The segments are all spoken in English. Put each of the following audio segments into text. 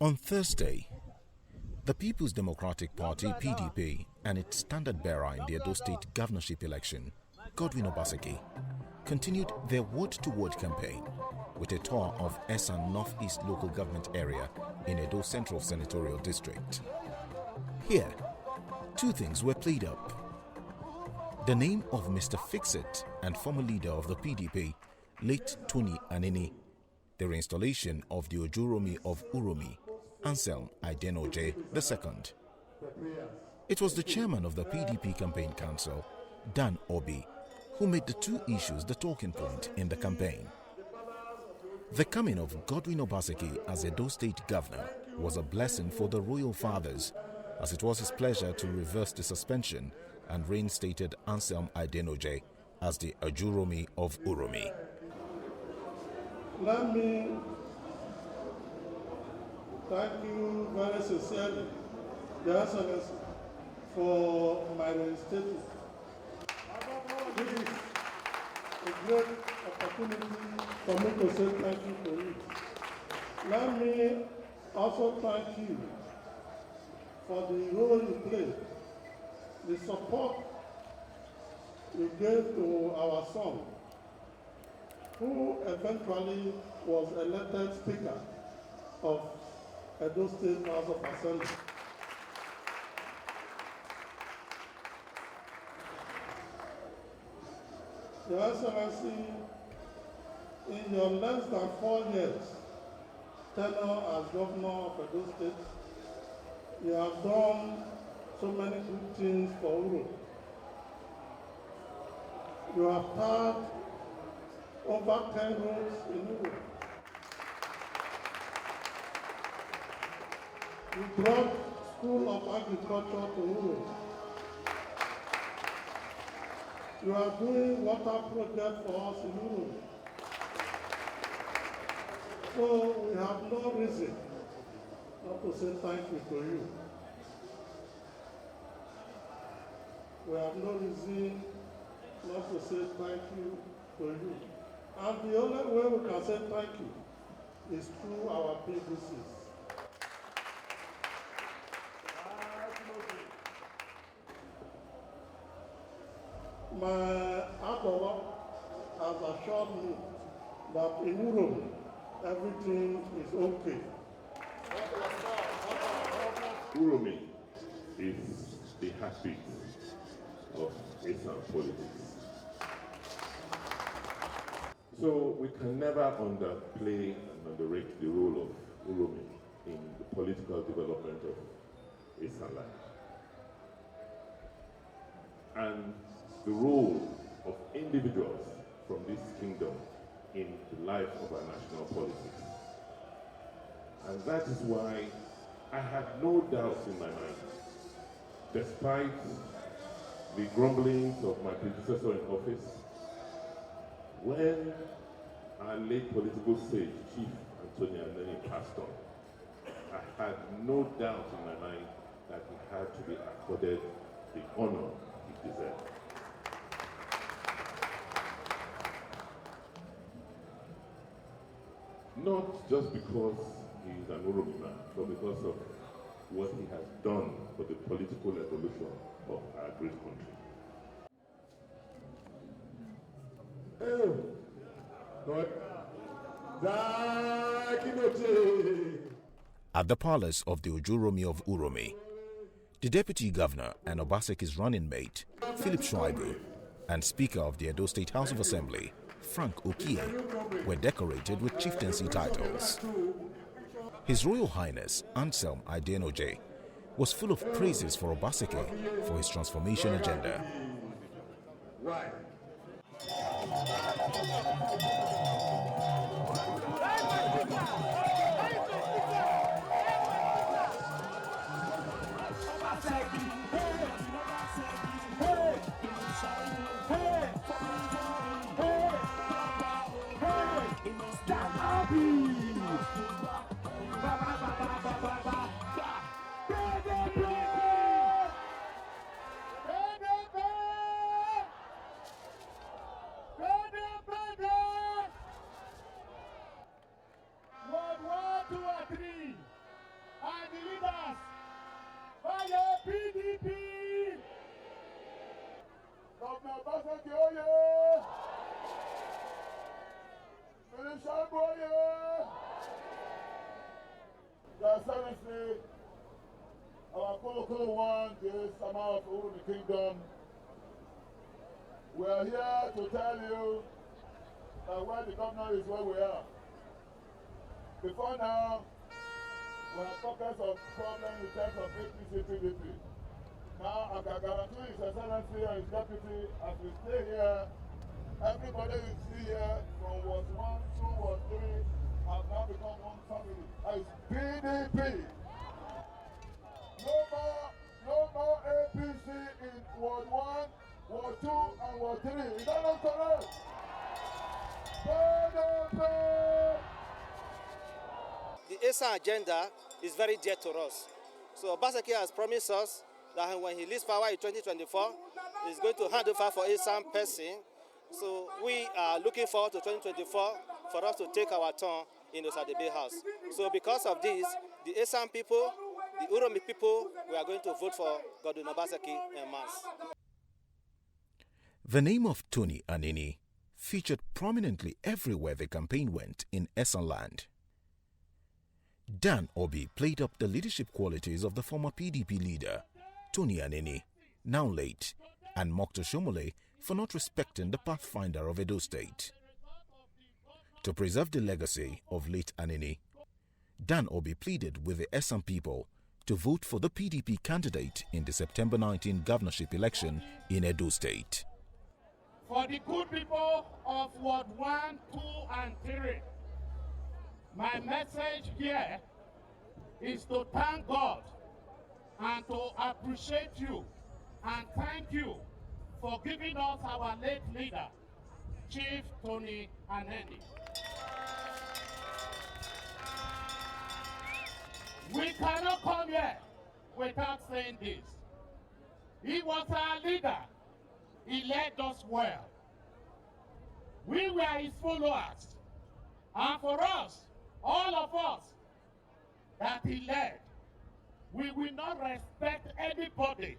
On Thursday, the People's Democratic Party (PDP) and its standard-bearer in the Edo State governorship election, Godwin Obaseki, continued their word-to-word campaign with a tour of Esan Northeast local government area in Edo Central Senatorial District. Here, two things were played up. The name of Mr. Fix-It and former leader of the PDP, late Tony Anini, the reinstallation of the UROMI of UROMI, Anselm Idenoje II. It was the chairman of the PDP campaign council, Dan Obi, who made the two issues the talking point in the campaign. The coming of Godwin Obaseki as Edo State Governor was a blessing for the royal fathers, as it was his pleasure to reverse the suspension and reinstated Anselm Idenoje as the UROMI of UROMI. Let me thank you very sincerely, Your Excellency, for my reinstatement. This is a great opportunity for me to say thank you to you. Let me also thank you for the role you played, the support you gave to our son, who eventually was elected Speaker of Edo State House of Assembly. Your Excellency, in your less than 4 years tenure as Governor of Edo State, you have done so many good things for Uro. You have had over 10 roads in Uro. You brought School of Agriculture to Uro. You are doing water project for us in Uro. So we have no reason not to say thank you to you. We have no reason not to say thank you to you. And the only way we can say thank you is through our PDCs. My Adora has assured me that in Europe, everything is okay. UROMI is the heartbeat of Esan politics. So we can never underplay and underrate the role of UROMI in the political development of Esan land. And the role of individuals from this kingdom in the life of our national politics. And that is why I had no doubts in my mind, despite the grumblings of my predecessor in office, when our late political sage, Chief Anthony Aneni, passed on. I had no doubt in my mind that he had to be accorded the honor he deserved. Not just because he is an UROMI man, but because of what he has done for the political evolution of our great country. At the palace of the UROMI of UROMI, the Deputy Governor and Obaseki's running mate, Philip Shuaibu, and Speaker of the Edo State House of Assembly, Frank Okie, were decorated with chieftaincy titles. His Royal Highness Anselm Idenoje was full of praises for Obaseki for his transformation agenda. Right. Governor Obaseki, oye! Minister Boye! Your Excellency, our Kolokolo one, the summer of UROMI Kingdom, we are here to tell you that where the governor is where we are. Before now, we had pockets of problems in terms of APC, PDP. Now, I can guarantee His Excellency and His Deputy, as we stay here, everybody you see here from Ward 1, 2, Ward 3 have now become one family. That is PDP. No more APC in Ward 1, Ward 2, and Ward 3. Is that not correct? PDP! The Esan agenda is very dear to us. So Obaseki has promised us that when he leaves power in 2024, he's going to hand over for Esan person. So we are looking forward to 2024 for us to take our turn in the Osadebe House. So because of this, the Esan people, the UROMI people, we are going to vote for Godwin Obaseki en masse. The name of Tony Anini featured prominently everywhere the campaign went in Esan land. Dan Obi played up the leadership qualities of the former PDP leader, Tony Anini, now late, and mocked Oshomole for not respecting the pathfinder of Edo State. To preserve the legacy of late Anini, Dan Obi pleaded with the Esan people to vote for the PDP candidate in the September 19 governorship election in Edo State. For the good people of Ward 1, 2, and 3, my message here is to thank God and to appreciate you and thank you for giving us our late leader, Chief Tony Anini. We cannot come here without saying this. He was our leader. He led us well. We were his followers. And for us, all of us that he led, we will not respect anybody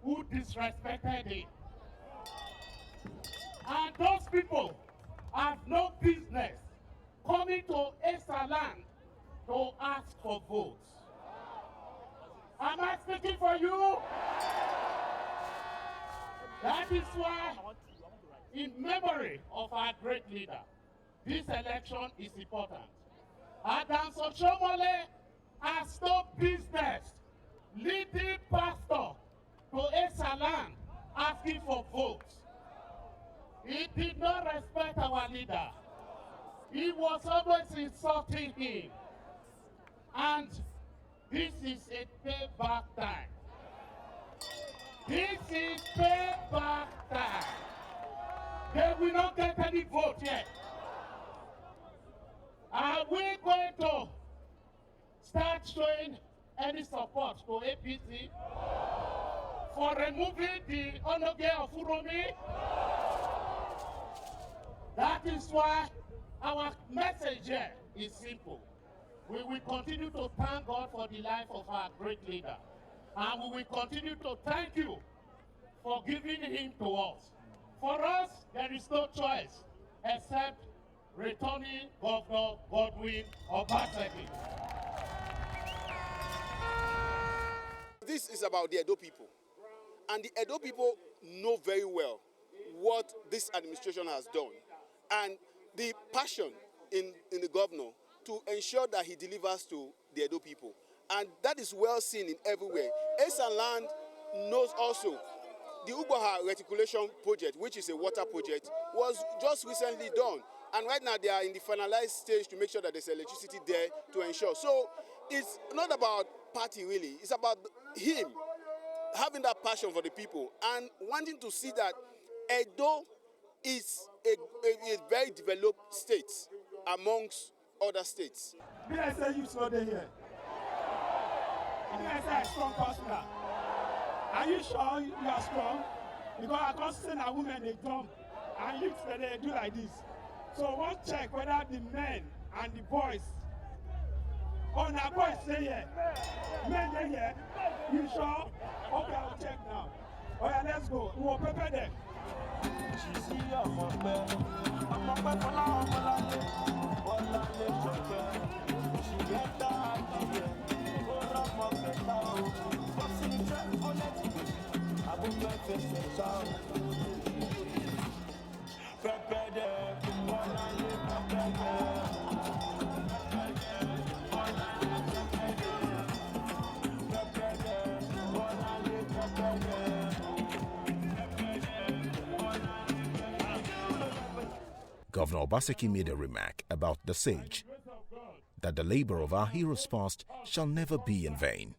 who disrespected him. And those people have no business coming to Esan land to ask for votes. Am I speaking for you? That is why, in memory of our great leader, this election is important. Adams Oshomole has no business leading pastor to Esan land asking for votes. He did not respect our leader. He was always insulting him. And this is a payback time. This is payback time. They will not get any vote yet. Are we going to start showing any support to APC for removing the Onoge of UROMI? That is why our message here is simple. We will continue to thank God for the life of our great leader. And we will continue to thank you for giving him to us. For us, there is no choice except returning Governor Godwin Obaseki. This is about the Edo people. And the Edo people know very well what this administration has done. And the passion in the governor to ensure that he delivers to the Edo people. And that is well seen in everywhere. Esan land knows also the Ugbaha reticulation project, which is a water project, was just recently done. And right now they are in the finalized stage to make sure that there's electricity there to ensure. So it's not about party really, it's about him having that passion for the people and wanting to see that Edo is a very developed state amongst other states. Did I say you slow down here? Did I say I'm strong personal? Are you sure you are strong? Because I can't see a woman they jump and youths they do like this. So I want to check whether the men and the boys. Oh, now boys stay here. Men stay here. You sure? Okay, I'll check now. Oh yeah, let's go. We will prepare them. Governor Obaseki made a remark about the sage, that the labor of our heroes past shall never be in vain.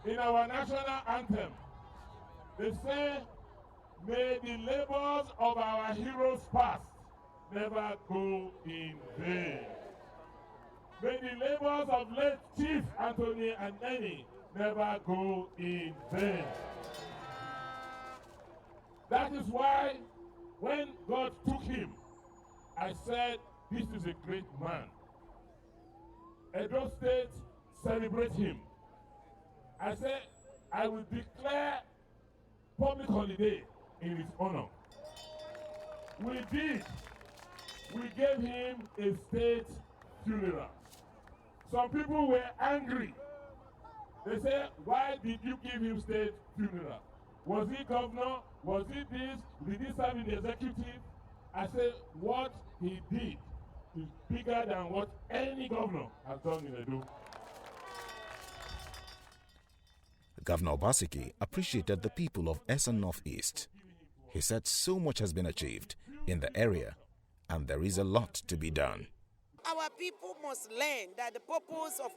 In our national anthem, they say, may the labors of our heroes past never go in vain. May the labors of late Chief Anthony and Annie never go in vain. That is why when God took him, I said, this is a great man. Edo State, celebrate him. I said, I will declare public holiday in his honor. We did. We gave him a state funeral. Some people were angry. They said, why did you give him state funeral? Was he governor? Was he this? Did he serve in the executive? I said, what he did is bigger than what any governor has done in Edo. Governor Obaseki appreciated the people of Esan Northeast. He said so much has been achieved in the area and there is a lot to be done. Our people must learn that the purpose of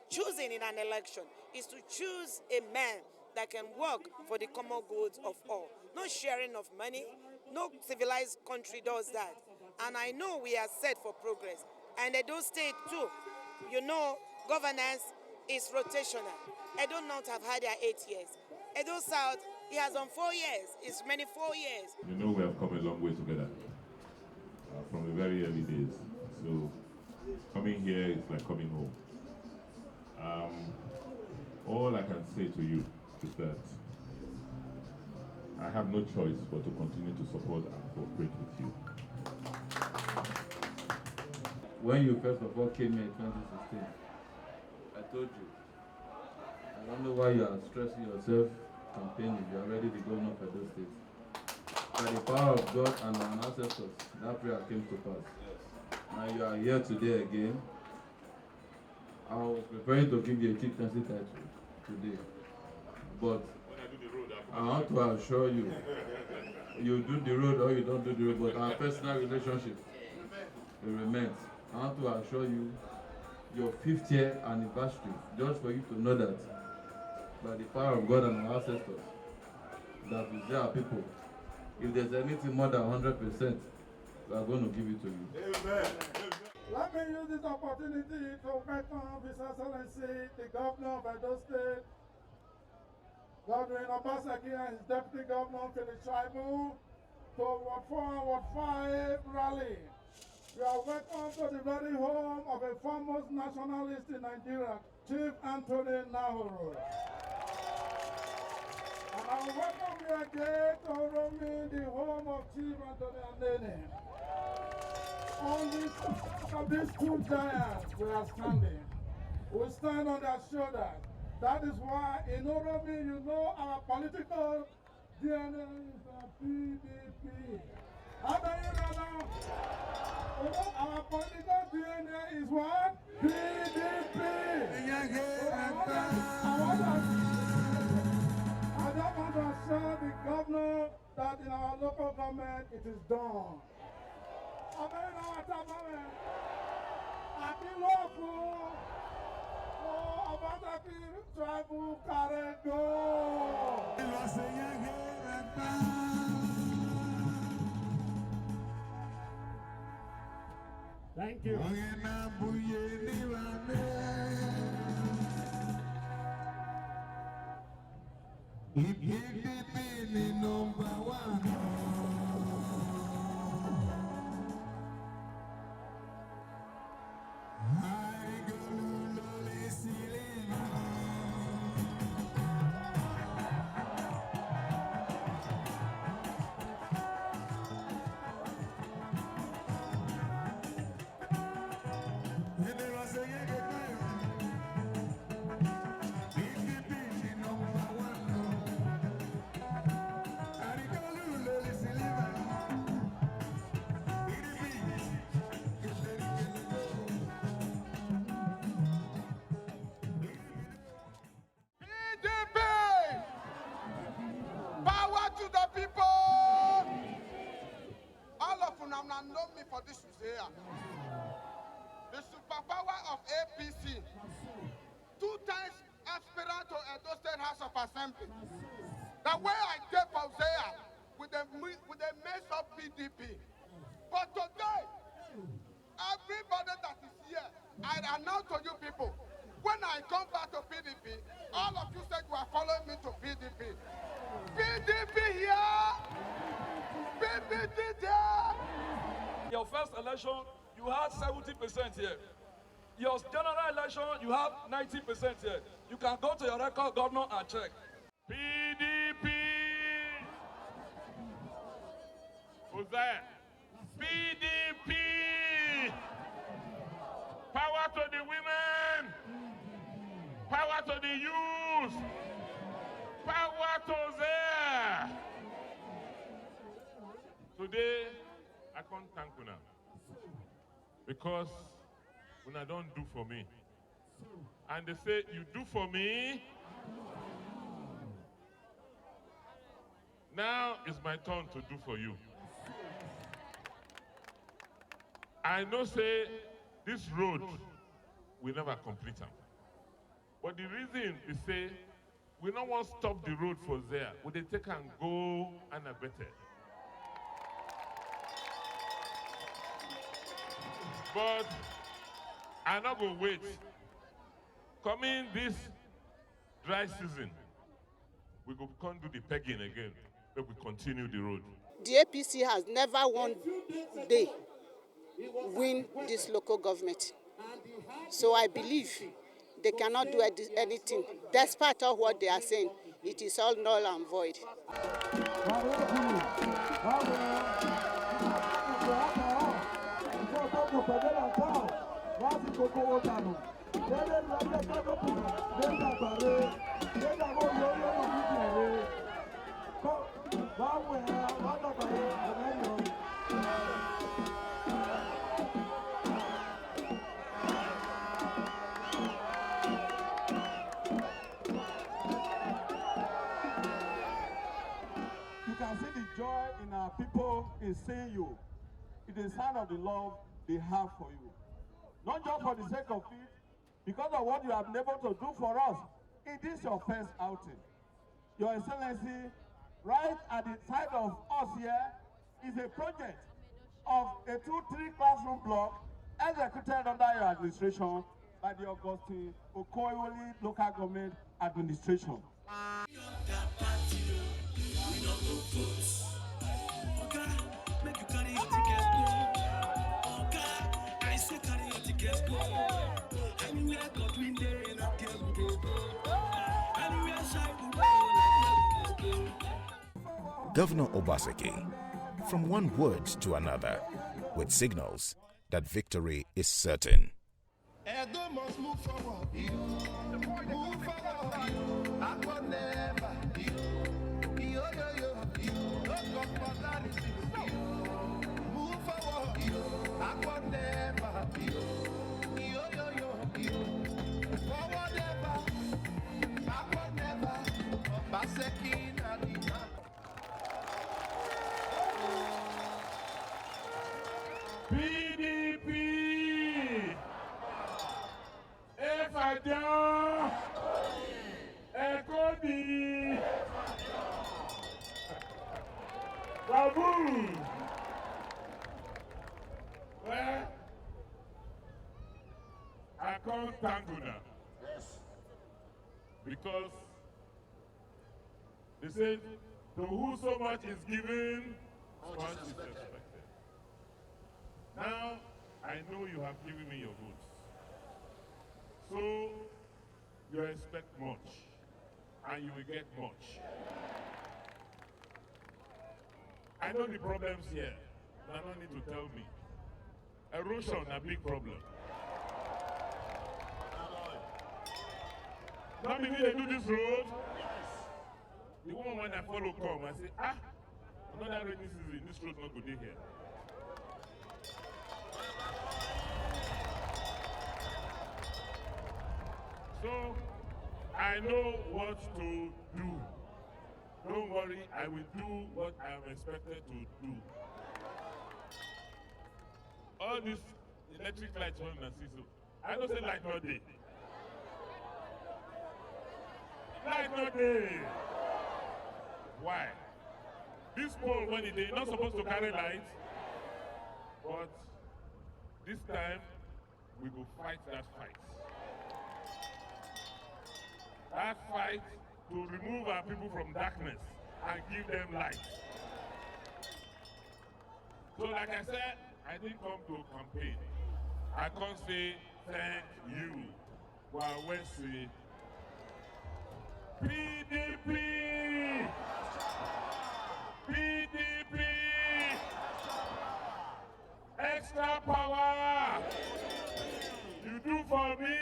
choosing in an election is to choose a man that can work for the common goods of all. No sharing of money, no civilized country does that. And I know we are set for progress. And Edo State too, you know, governance is rotational. Edo North have had their 8 years. Edo South, he has done 4 years. It's many 4 years. You know we have come a long way together from the very early days. So coming here is like coming home. All I can say to you is that I have no choice but to continue to support and cooperate with you. When you first of all came here in 2016, I told you, I don't know why you are stressing yourself campaigning. You are already the governor of Edo State. By the power of God and our ancestors, that prayer came to pass. Now you are here today again. I was preparing to give you a chieftaincy title today, but I want to assure you, you do the road or you don't do the road, but our personal relationship remains. I want to assure you, your 5th year anniversary, just for you to know that by the power of God and our ancestors, that is there people. If there's anything more than 100%, we are going to give it to you. Amen. Let me use this opportunity to welcome His Excellency, the Governor of Edo State, Godwin Obaseki, and his Deputy Governor Philip Shaibu, to Ward 4 and Ward 5 rally. You are welcome to the very home of a foremost nationalist in Nigeria, Chief Anthony Nahoro. And I will welcome you again to UROMI, the home of Chief Anthony Anene. On the shoulders of these two giants we are standing. We stand on their shoulders. That is why in UROMI, you know our political DNA is a PDP. How do you know now? You know our political DNA is what? PDP. I just want to assure the governor that in our local government it is done. I don't know what's happening. I feel awful. Oh, about that tribal carrego. Thank you. Power to the people! All of you now know me for this here. The superpower of APC. 2 times aspirant to Edo State House of Assembly. The way I get from there with the mess of PDP. But today, everybody that is here, I announce to you people, when I come back to PDP, all of you said you are following me to PDP. PDP here! PDP there! Your first election, you had 70% here. Your general election, you have 90% here. You can go to your record governor and check. PDP! Who's that? PDP! Power to the women! Power to the youth! Power to there! Today, I can't thank Una because Una don't do for me. And they say, you do for me. Now it's my turn to do for you. I know say this road will never complete them. But the reason we say we don't want to stop the road for there. We they take and go and a better. But I'm not going to wait. Coming this dry season, we go come do the pegging again. But we continue the road. The APC has never one day win this local government. So I believe they cannot do anything. Despite of what they are saying, it is all null and void. You can see the joy in our people in seeing you. It is a sign of the love they have for you. Not just for the sake of it, because of what you have been able to do for us. It is your first outing. Your Excellency, right at the side of us here, is a project of a 2-3 classroom block executed under your administration by the Augustine Okoyoli Local Government Administration. Governor Obaseki, from one word to another, with signals that victory is certain. Edo must move forward. Move forward. I never. Move forward. I never. Forward ever. Backward never. Obaseki na the PDP! Efadian! Ekodi! Babu! Well, rectangle now. Yes. Because they said, to who so much is given, so much is expected. Now, I know you have given me your votes. So, you expect much, and you will get much. I know the problems here. You don't need to tell me. Erosion, a big problem. Not because they do this road. The one when I follow come, I say, another rainy season, this road not good here. So, I know what to do. Don't worry, I will do what I am expected to do. All these electric lights on and see so. I don't say light not day. Light not day. Why? This pole when it is not supposed to carry light, but this time we will fight that fight. That fight to remove our people from darkness and give them light. So like I said, I didn't come to campaign. I can't say thank you. Well, let's see. PDP! PDP! Extra power! You do for me!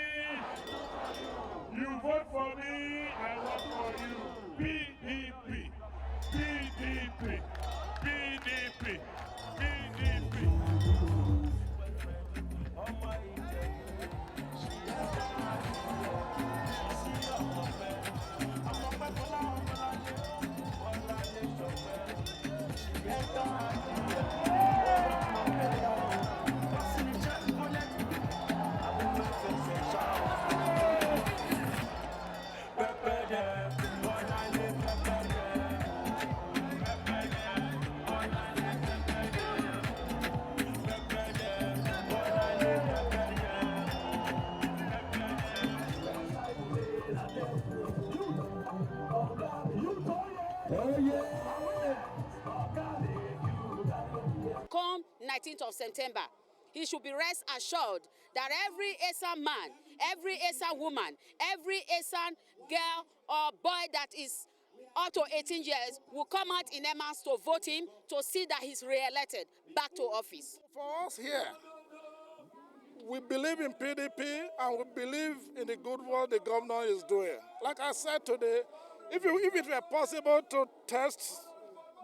You vote for me, I vote for you. PDP, PDP, PDP, PDP. Come 19th of September, he should be rest assured that every Esan man, every Esan woman, every Esan girl or boy that is up to 18 years will come out in mass to vote him to see that he's re-elected back to office. For us here, we believe in PDP and we believe in the good work the governor is doing. Like I said today, if it were possible to test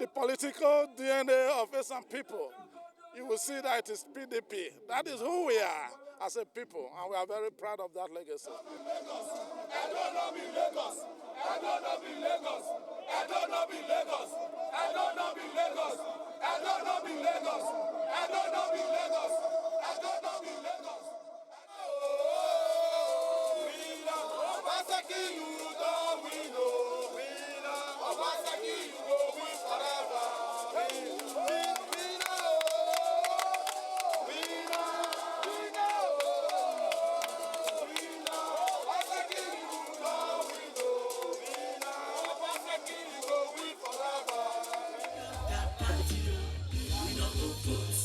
the political DNA of some people, you will see that it is PDP. That is who we are as a people, and we are very proud of that legacy. We don't go vote.